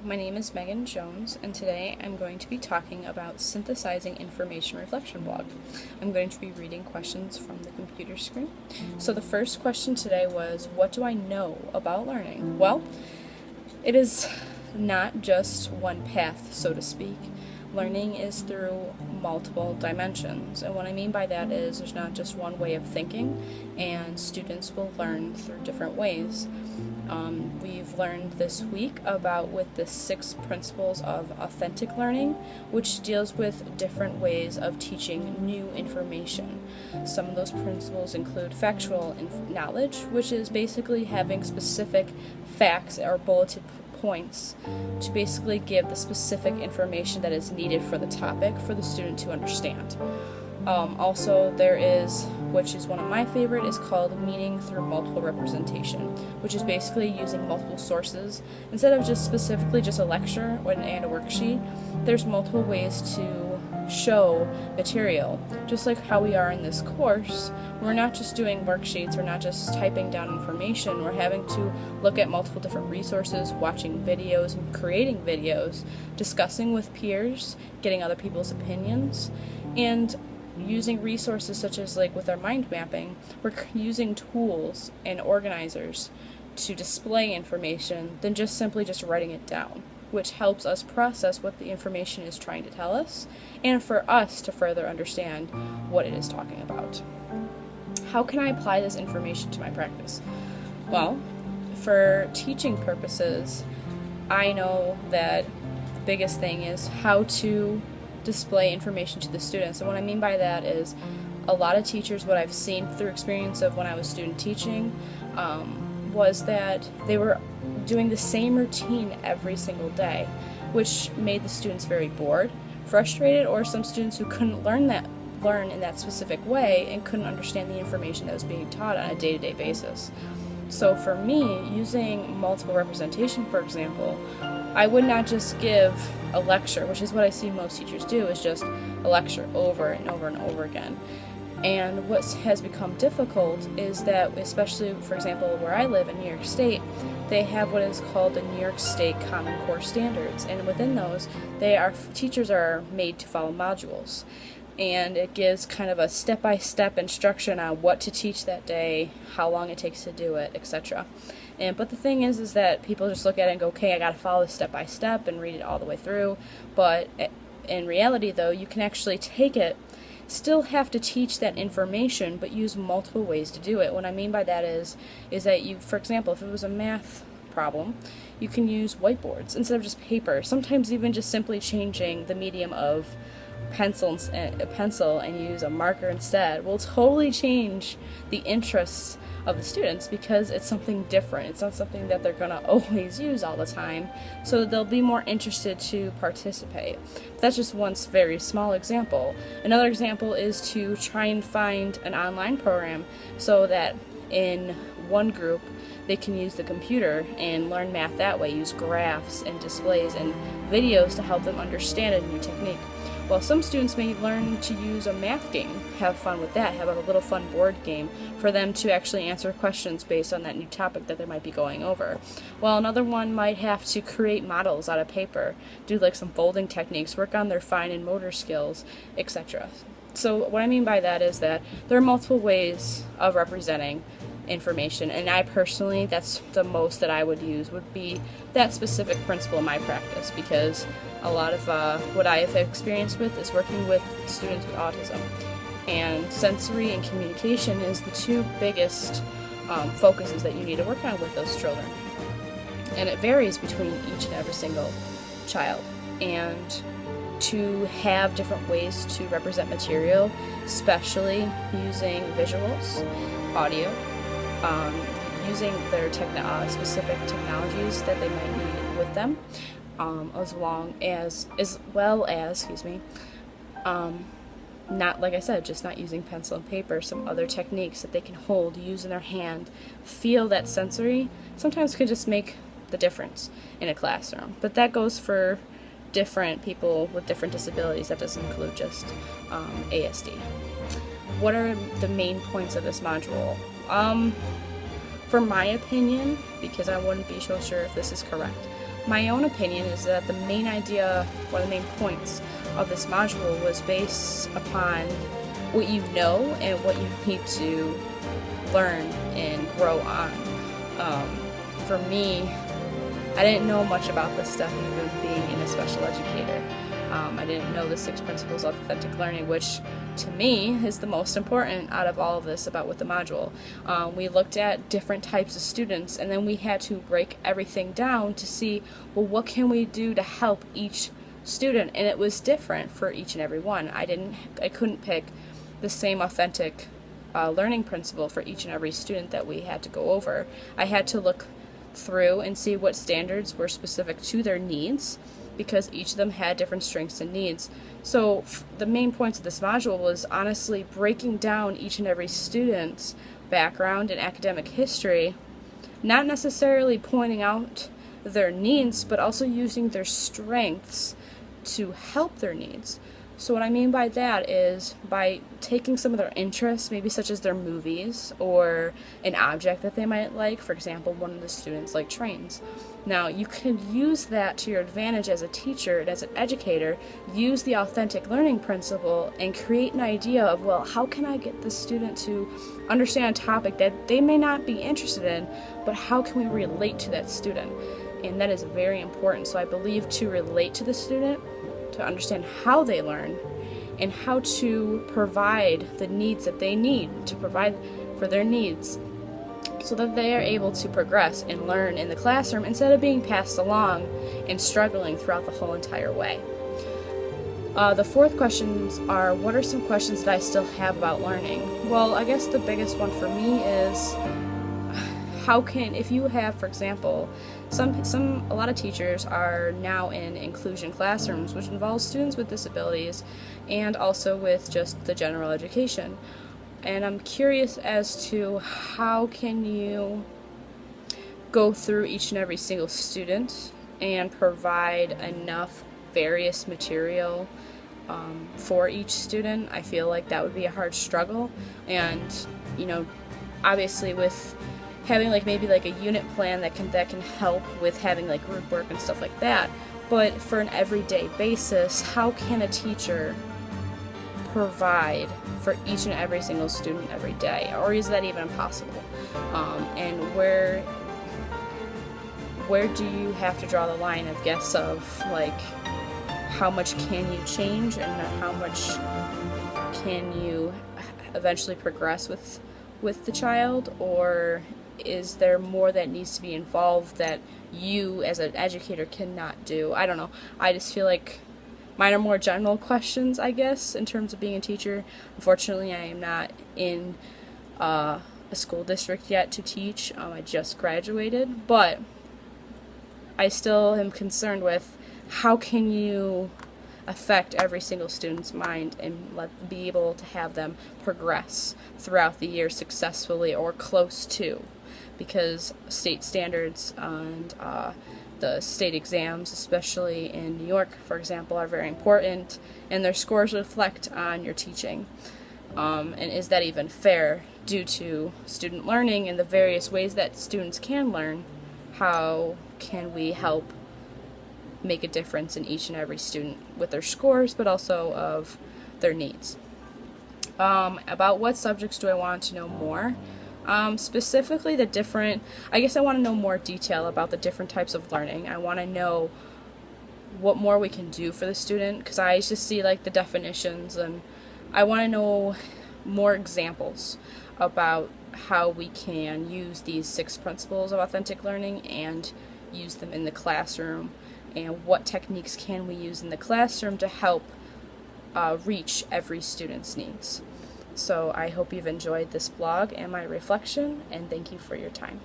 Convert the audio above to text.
My name is Megan Jones, and today I'm going to be talking about synthesizing information reflection blog. I'm going to be reading questions from the computer screen. So the first question today was, what do I know about learning? Well, it is not just one path, so to speak. Learning is through multiple dimensions, and what I mean by that is there's not just one way of thinking, and students will learn through different ways. We've learned this week with the 6 principles of authentic learning, which deals with different ways of teaching new information. Some of those principles include factual knowledge, which is basically having specific facts or bulleted points to basically give the specific information that is needed for the topic for the student to understand. Also, there is, which is one of my favorite, is called meaning through multiple representation, which is basically using multiple sources. Instead of just specifically just a lecture and a worksheet, there's multiple ways to show material. Just like how we are in this course, we're not just doing worksheets, we're not just typing down information, we're having to look at multiple different resources, watching videos and creating videos, discussing with peers, getting other people's opinions, and using resources such as like with our mind mapping, we're using tools and organizers to display information than just simply just writing it down, which helps us process what the information is trying to tell us and for us to further understand what it is talking about. How can I apply this information to my practice? Well, for teaching purposes, I know that the biggest thing is how to display information to the students. And what I mean by that is a lot of teachers, what I've seen through experience of when I was student teaching, was that they were doing the same routine every single day, which made the students very bored, frustrated, or some students who couldn't learn in that specific way and couldn't understand the information that was being taught on a day-to-day basis. So for me, using multiple representation, for example, I would not just give a lecture, which is what I see most teachers do, is just a lecture over and over and over again. And what has become difficult is that, especially, for example, where I live in New York State, they have what is called the New York State Common Core Standards. And within those, teachers are made to follow modules. And it gives kind of a step-by-step instruction on what to teach that day, how long it takes to do it, etc. But the thing is that people just look at it and go, okay, I got to follow this step by step and read it all the way through. But in reality, though, you can actually take it, still have to teach that information, but use multiple ways to do it. What I mean by that is that you, for example, if it was a math problem, you can use whiteboards instead of just paper. Sometimes even just simply changing the medium of a pencil and use a marker instead will totally change the interests of the students because it's something different. It's not something that they're going to always use all the time, so they'll be more interested to participate. That's just one very small example. Another example is to try and find an online program so that in one group they can use the computer and learn math that way, use graphs and displays and videos to help them understand a new technique. Well, some students may learn to use a math game, have fun with that, have a little fun board game for them to actually answer questions based on that new topic that they might be going over. Well, another one might have to create models out of paper, do like some folding techniques, work on their fine and motor skills, etc. So what I mean by that is that there are multiple ways of representing information, and I personally, that's the most that I would use, would be that specific principle in my practice, because a lot of what I have experienced with is working with students with autism, and sensory and communication is the 2 biggest focuses that you need to work on with those children, and it varies between each and every single child. And to have different ways to represent material, especially using visuals, audio, using their specific technologies that they might need with them, as well as, not, like I said, just not using pencil and paper, some other techniques that they can hold, use in their hand, feel that sensory, sometimes could just make the difference in a classroom. But that goes for different people with different disabilities. That doesn't include just ASD. What are the main points of this module? For my opinion, because I wouldn't be so sure if this is correct, my own opinion is that the main idea, one of the main points of this module was based upon what you know and what you need to learn and grow on. For me, I didn't know much about this stuff even being in a special educator. I didn't know the 6 principles of authentic learning, which to me is the most important out of all of this about with the module. We looked at different types of students, and then we had to break everything down to see, well, what can we do to help each student? And it was different for each and every one. I couldn't pick the same authentic learning principle for each and every student that we had to go over. I had to look through and see what standards were specific to their needs, because each of them had different strengths and needs. So the main points of this module was honestly breaking down each and every student's background and academic history, not necessarily pointing out their needs, but also using their strengths to help their needs. So what I mean by that is by taking some of their interests, maybe such as their movies or an object that they might like. For example, one of the students liked trains. Now, you can use that to your advantage as a teacher and as an educator, use the authentic learning principle and create an idea of, well, how can I get the student to understand a topic that they may not be interested in, but how can we relate to that student? And that is very important. So I believe to relate to the student, to understand how they learn, and how to provide the needs that they need, to provide for their needs, so that they are able to progress and learn in the classroom instead of being passed along and struggling throughout the whole entire way. The fourth questions are, what are some questions that I still have about learning? Well, I guess the biggest one for me is, if you have, for example, a lot of teachers are now in inclusion classrooms, which involves students with disabilities and also with just the general education. And I'm curious as to how can you go through each and every single student and provide enough various material for each student. I feel like that would be a hard struggle, and obviously with having maybe a unit plan that can help with having group work and stuff like that. But for an everyday basis, how can a teacher provide for each and every single student every day, or is that even possible? And where do you have to draw the line of how much can you change and how much can you eventually progress with the child, or is there more that needs to be involved that you as an educator cannot do? I don't know. I just feel like mine are more general questions, I guess, in terms of being a teacher. Unfortunately, I am not in a school district yet to teach. I just graduated, but I still am concerned with how can you affect every single student's mind and be able to have them progress throughout the year successfully or close to, because state standards and the state exams, especially in New York, for example, are very important, and their scores reflect on your teaching. And is that even fair due to student learning and the various ways that students can learn? How can we help make a difference in each and every student with their scores, but also of their needs? About what subjects do I want to know more? Specifically I guess I want to know more detail about the different types of learning. I want to know what more we can do for the student, because I just see the definitions, and I want to know more examples about how we can use these 6 principles of authentic learning and use them in the classroom, and what techniques can we use in the classroom to help reach every student's needs. So I hope you've enjoyed this blog and my reflection, and thank you for your time.